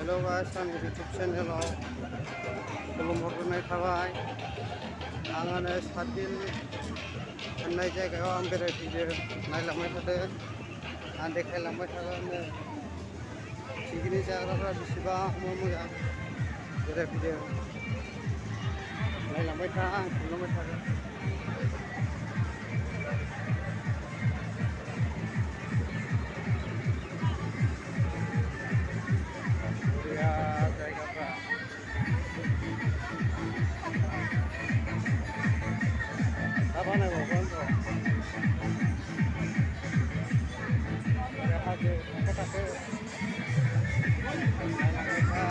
Hello guys आंनि YouTube चेनेलाव खुलुमहरग्रोनाय थाबाय। आङो सातदिन होननाय जायगायाव आं बेरायफैदों, नायलांबाय थादों, आं देखायलांबाय थागोन पिकनिक जाग्राफ्रा बेसेबां मोजां बेरायफैदों, नायलांबाय था, आं थांलांबाय थागोन। जायगाफ्रा दा बानायबावगोन र' हाजो थाखो नायलांबाय था।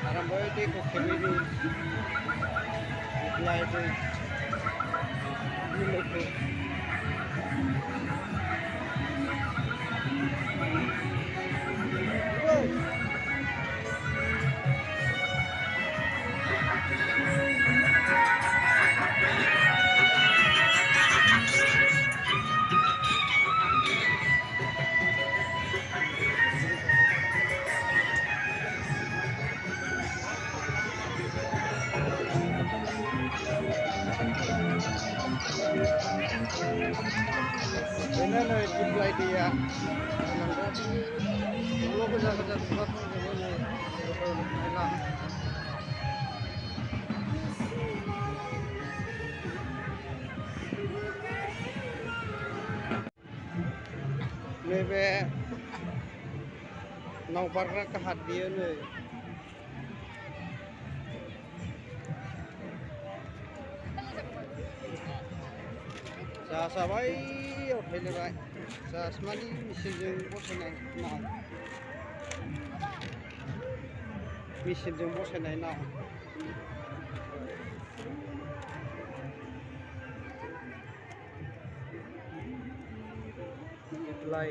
Arambai दैखौ खेबैनि लाय दै बिलोखौ बेनो नै दिप्लाय दैया नायलांदो गोजा गोजा बिबार दंजोबो नै नायलां। नैबे नाव बारग्रा घाट बियो नै जाहाजा बैयाव फैलायबाय, जाहाज मानि मेचिनजों बसायनाय नाव, मेचिनजों बसायनाय नाव। दिप्लाय